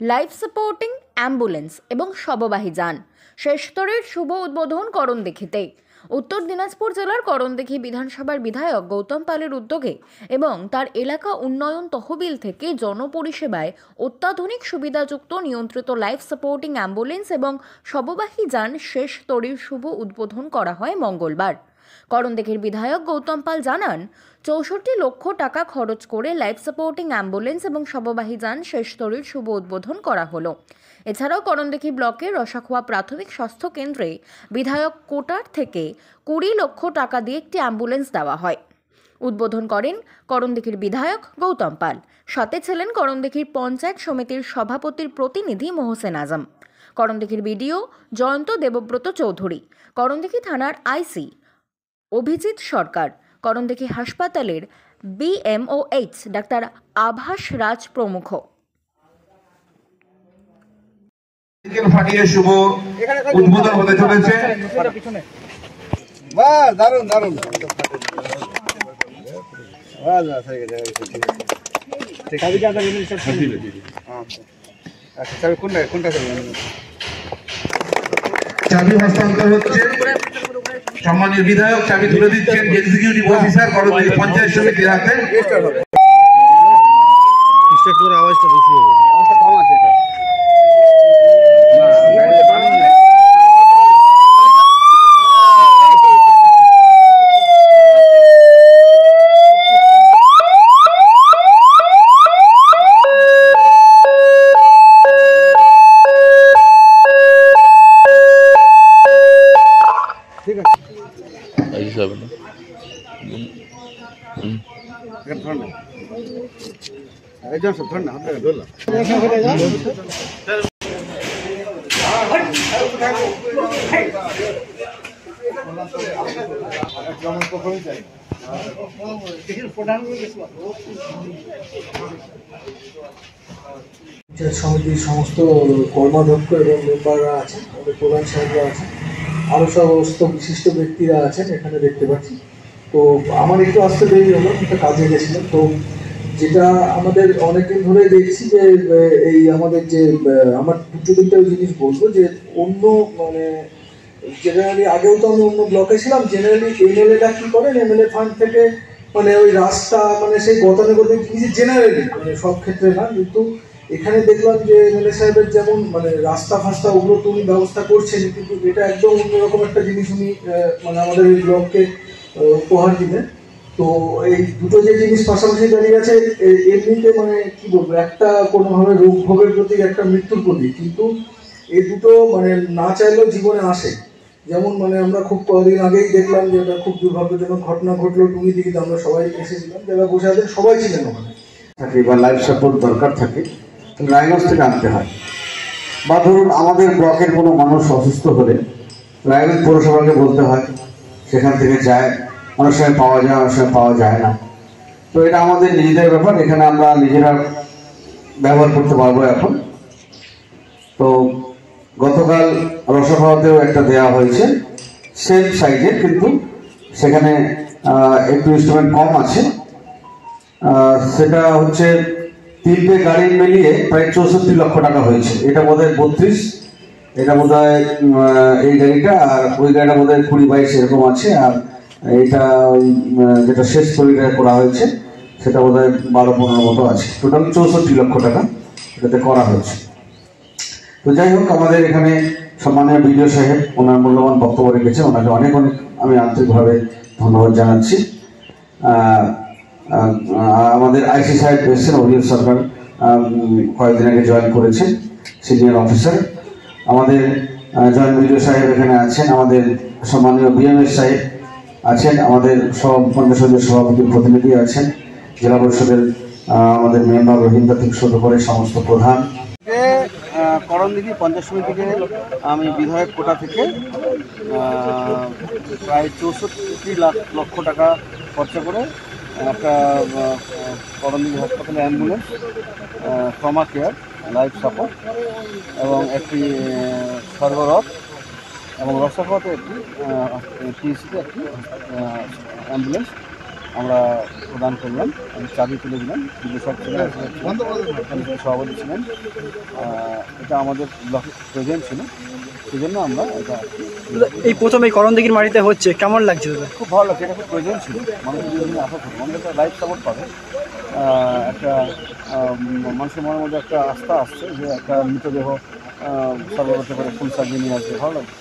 Life supporting ambulance এবং শববাহী যান শেষ স্তরের শুভ উদ্বোধন করণদিঘিতে। উত্তর দিনাজপুর জেলার করণদিঘি বিধানসভার বিধায়ক গৌতম পালের উদ্যোগে এবং তার এলাকা উন্নয়ন তহবিল থেকে জনপরিষেবায় অত্যাধুনিক সুবিধাযুক্ত নিয়ন্ত্রিত লাইফ সাপোর্টিং অ্যাম্বুলেন্স এবং শববাহী যান শেষ স্তরের শুভ উদ্বোধন করা হয় মঙ্গলবার। করণদিঘির বিধায়ক গৌতম পাল জানান, ৬৪ লক্ষ টাকা খরচ করে লাইফ সাপোর্টিং অ্যাম্বুলেন্স এবং শববাহী যান শেষ স্তরের শুভ উদ্বোধন করা হলো। এছাড়াও করণদিঘি ব্লকের রসাখোয়া প্রাথমিক স্বাস্থ্য কেন্দ্রে বিধায়ক কোটার থেকে ২০ লক্ষ টাকা দিয়ে একটি অ্যাম্বুলেন্স দেওয়া হয়। উদ্বোধন করেন করণদিঘির বিধায়ক গৌতম পাল। সাথে ছিলেন করণদিঘির পঞ্চায়েত সমিতির সভাপতির প্রতিনিধি মোহসেন আজম, করণদিঘির বিডিও জয়ন্ত দেবব্রত চৌধুরী, করণদিঘি থানার আইসি অভিজিৎ সরকার, করণদিঘি হাসপাতালের BMOH ডাক্তার আভাস রাজ প্রমুখ। ফাটিয়ে শুভ উদ্বোধন হতে চলেছে। দারুন দারুন চাবি হস্তান্তর হচ্ছে। সম্মানীয় বিধায়ক চাবি তুলে দিচ্ছেন এক্সিকিউটিভ অফিসার করণদিঘি পঞ্চায়েত সমিতির হাতে। আওয়াজটা বেশি হবে, আওয়াজটা কম আছে। ঠিক আছে, সমিতির সমস্ত কর্মাধ্যক্ষ এবং মেম্বাররা আছেন, আমাদের প্রধান সাহেবরা আছেন, আরও সমস্ত বিশিষ্ট ব্যক্তিরা আছেন এখানে দেখতে পাচ্ছি। তো আমার একটু আসতে দেরি হলো, একটা কাজে গেছিলাম। তো যেটা আমাদের অনেকদিন ধরে দেখছি যে এই আমাদের যে আমার দুটো জিনিস বলবো যে অন্য মানে জেনারেলি আগেও তো আমি অন্য ব্লকে ছিলাম, জেনারেলি MLA-টা কী করেন, MLA ফান্ড থেকে মানে ওই রাস্তা মানে সেই গতানুগতিক জিনিস জেনারেলি মানে সব ক্ষেত্রে না, কিন্তু এখানে দেখলাম যে MLA সাহেবের যেমন মানে রাস্তা ফাস্তা ওগুলো তো উনি ব্যবস্থা করছেন, কিন্তু এটা একদম অন্যরকম একটা জিনিস উনি মানে আমাদের এই ব্লককে উপহার দিলেন। তো এই দুটো যে জিনিস পাশাপাশি দাঁড়িয়ে আছে, এমনিতে মানে কি বলবো, একটা কোনোভাবে রোগ ভোগের প্রতীক, একটা মৃত্যুর প্রতীক, কিন্তু এই দুটো মানে না চাইলেও জীবনে আসে। যেমন মানে আমরা খুব কদিন আগেই দেখলাম যে এটা খুব দুর্ভাগ্যজনক ঘটনা ঘটলো টুঙ্গিদিঘিতে, আমরা সবাই এসেছিলাম, যারা বসে আছেন সবাই ছিলেন ওখানে। থাকে বা লাইফ সাপোর্ট দরকার থাকে, রায়গঞ্জ থেকে আনতে হয়। বা ধরুন আমাদের ব্লকের কোনো মানুষ অসুস্থ হলে রায়গঞ্জ পৌরসভাকে বলতে হয়, সেখান থেকে যায়, অনেক সময় পাওয়া যায়, অনেক সময় পাওয়া যায় না। তো এটা আমাদের নিজেদের ব্যাপার, এখানে আমরা নিজেরা ব্যবহার করতে পারবো এখন। তো গতকাল রসখাওয়াতেও একটা দেওয়া হয়েছে সেম সাইজে, কিন্তু সেখানে একটু ইনস্ট্রুমেন্ট কম আছে। সেটা হচ্ছে 3টে গাড়ি মিলিয়ে প্রায় 64 লক্ষ টাকা হয়েছে। এটা বোধহয় 32, এটা বোধহয় এই গাড়িটা, আর ওই গাড়িটা বোধহয় 20-22 এরকম আছে। আর এটা যেটা শেষ তৈরিটা করা হয়েছে সেটা বোধহয় 12-15 মতো আছে। টোটাল 64 লক্ষ টাকা এটাতে করা হয়েছে। তো যাই হোক, আমাদের এখানে সম্মানীয় বিডিও সাহেব ওনার মূল্যবান বক্তব্য রেখেছে, ওনাকে অনেক অনেক আমি আন্তরিকভাবে ধন্যবাদ জানাচ্ছি। আমাদের আইসি সাহেব এসেছেন, অভিজিৎ সরকার কয়েকদিন আগে জয়েন করেছেন, সিনিয়র অফিসার। আমাদের জয়েন্ট বিডিও সাহেব এখানে আছেন, আমাদের সম্মানীয় BMS সাহেব আছেন, আমাদের পঞ্চায়েত সভাপতির প্রতিনিধি আছেন, জেলা পরিষদের আমাদের মেম্বার রহিন্দা থেকে শুরু করে সমস্ত প্রধান। করণদিঘি পঞ্চায়েত সমিতি থেকে আমি বিধায়ক কোটা থেকে প্রায় 64 লক্ষ টাকা খরচা করে একটা করণদিঘি হাসপাতালে ambulance, trauma care, life support এবং একটি সর্বরক এবং রসাখাওয়াতে একটি TSC-তে একটি অ্যাম্বুলেন্স আমরা প্রদান করলাম, চাবি তুলে দিলাম। বিদেশক ছিলেন, সভাপতি ছিলেন, এটা আমাদের ব্লকে প্রেজেন্ট ছিল, সেই জন্য আমরা এটা এই প্রথম এই করণদিঘির মাটিতে হচ্ছে, কেমন লাগছে দাদা? খুব ভালো লাগছে। এটা খুব প্রেজেন্ট ছিল, মানুষের বিভিন্ন আশা ছিল, মানুষ একটা লাইফ সাপোর্ট পাবে, একটা মানুষের মনের মধ্যে একটা আস্থা আসছে যে একটা মৃতদেহ সর্ব করতে পারে, ফুল সাজিয়ে নিয়ে আসবে, ভালো লাগছে।